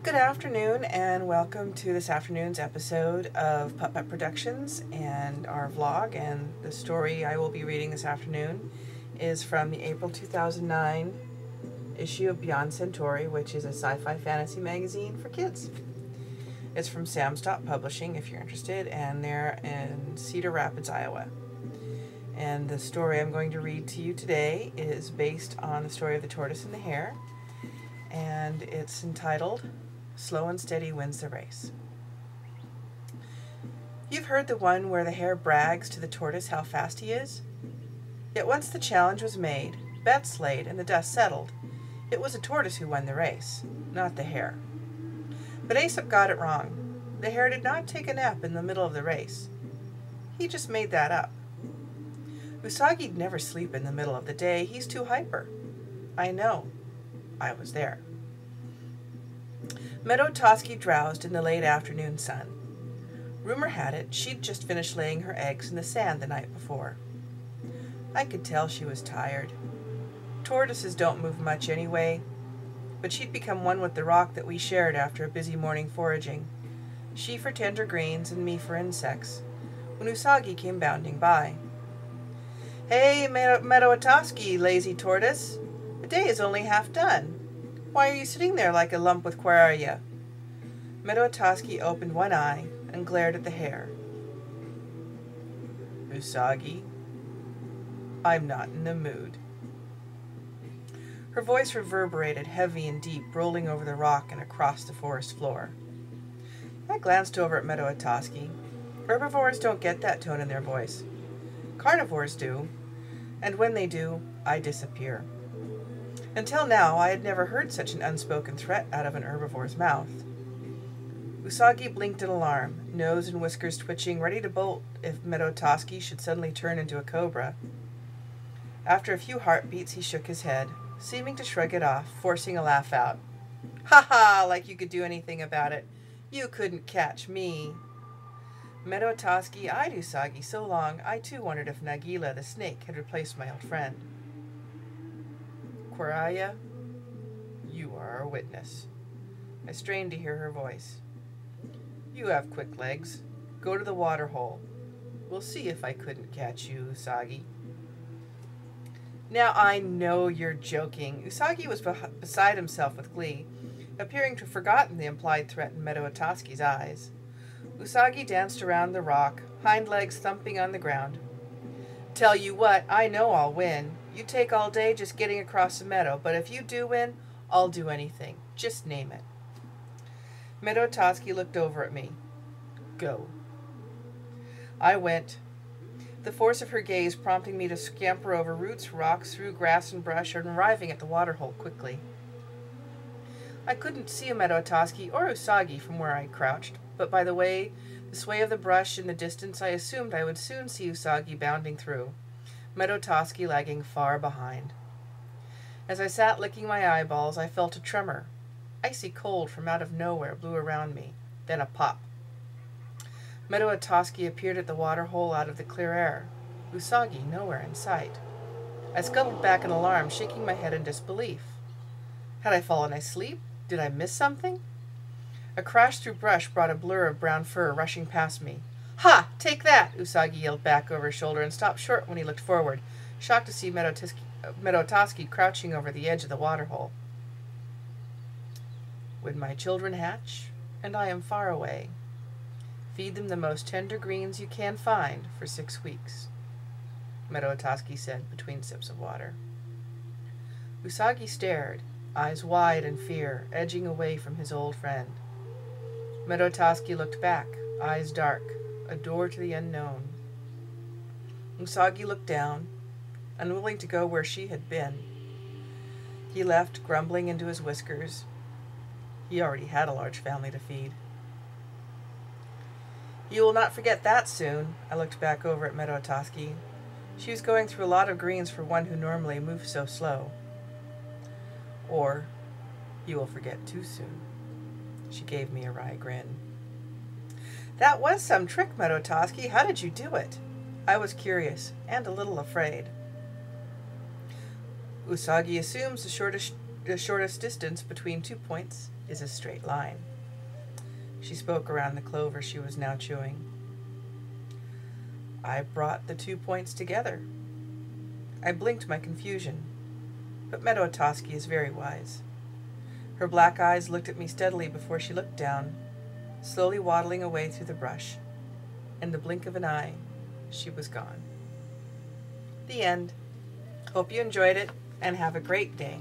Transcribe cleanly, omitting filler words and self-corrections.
Good afternoon and welcome to this afternoon's episode of Puppet Productions and our vlog. And the story I will be reading this afternoon is from the April 2009 issue of Beyond Centauri, which is a sci-fi fantasy magazine for kids. It's from SlownSteady Publishing if you're interested, and they're in Cedar Rapids, Iowa. And the story I'm going to read to you today is based on the story of the tortoise and the hare, and it's entitled Slow and Steady Wins the Race. You've heard the one where the hare brags to the tortoise how fast he is? Yet once the challenge was made, bets laid, and the dust settled, it was the tortoise who won the race, not the hare. But Aesop got it wrong. The hare did not take a nap in the middle of the race. He just made that up. Usagi'd never sleep in the middle of the day. He's too hyper. I know. I was there. Meadow Toski drowsed in the late afternoon sun. Rumor had it she'd just finished laying her eggs in the sand the night before. I could tell she was tired. Tortoises don't move much anyway, but she'd become one with the rock that we shared after a busy morning foraging, she for tender greens and me for insects, when Usagi came bounding by. "Hey, Meadow Toski, lazy tortoise. The day is only half done. Why are you sitting there like a lump with Quararia?" Meadow Toski opened one eye and glared at the hare. "Usagi, I'm not in the mood." Her voice reverberated heavy and deep, rolling over the rock and across the forest floor. I glanced over at Meadow Toski. Herbivores don't get that tone in their voice. Carnivores do, and when they do, I disappear. Until now, I had never heard such an unspoken threat out of an herbivore's mouth. Usagi blinked in alarm, nose and whiskers twitching, ready to bolt if Meadow Toski should suddenly turn into a cobra. After a few heartbeats, he shook his head, seeming to shrug it off, forcing a laugh out. "Ha ha, like you could do anything about it. You couldn't catch me." Meadow Toski eyed Usagi so long, I too wondered if Nagila the snake had replaced my old friend. "Quararia, you are our witness." I strained to hear her voice. "You have quick legs. Go to the water hole. We'll see if I couldn't catch you, Usagi." Now I know you're joking. Usagi was beside himself with glee, appearing to have forgotten the implied threat in Meadow Toski's eyes. Usagi danced around the rock, hind legs thumping on the ground. "Tell you what, I know I'll win. You take all day just getting across the meadow, but if you do win, I'll do anything. Just name it." Meadow Toski looked over at me. "Go." I went, the force of her gaze prompting me to scamper over roots, rocks, through grass and brush, and arriving at the waterhole quickly. I couldn't see Meadow Toski or Usagi from where I crouched, but by the sway of the brush in the distance, I assumed I would soon see Usagi bounding through, Meadow Toski lagging far behind. As I sat licking my eyeballs, I felt a tremor. Icy cold from out of nowhere blew around me, then a pop. Meadow Toski appeared at the waterhole out of the clear air, Usagi nowhere in sight. I scuttled back in alarm, shaking my head in disbelief. Had I fallen asleep? Did I miss something? A crash through brush brought a blur of brown fur rushing past me. "Ha! Take that!" Usagi yelled back over his shoulder and stopped short when he looked forward, shocked to see Meadow Toski crouching over the edge of the waterhole. "When my children hatch, and I am far away, feed them the most tender greens you can find for 6 weeks," Meadow Toski said between sips of water. Usagi stared, eyes wide in fear, edging away from his old friend. Meadow Toski looked back, eyes dark, a door to the unknown. Usagi looked down, unwilling to go where she had been. He left, grumbling into his whiskers. He already had a large family to feed. "You will not forget that soon." I looked back over at Meadow Toski. She was going through a lot of greens for one who normally moves so slow. "Or you will forget too soon." She gave me a wry grin. "That was some trick, Meadow Toski. How did you do it?" I was curious and a little afraid. "Usagi assumes the shortest distance between 2 points is a straight line. She spoke around the clover she was now chewing. I brought the 2 points together. I blinked my confusion, but Meadow-Otoski is very wise. Her black eyes looked at me steadily before she looked down, slowly waddling away through the brush. In the blink of an eye, she was gone. The end. Hope you enjoyed it, and have a great day.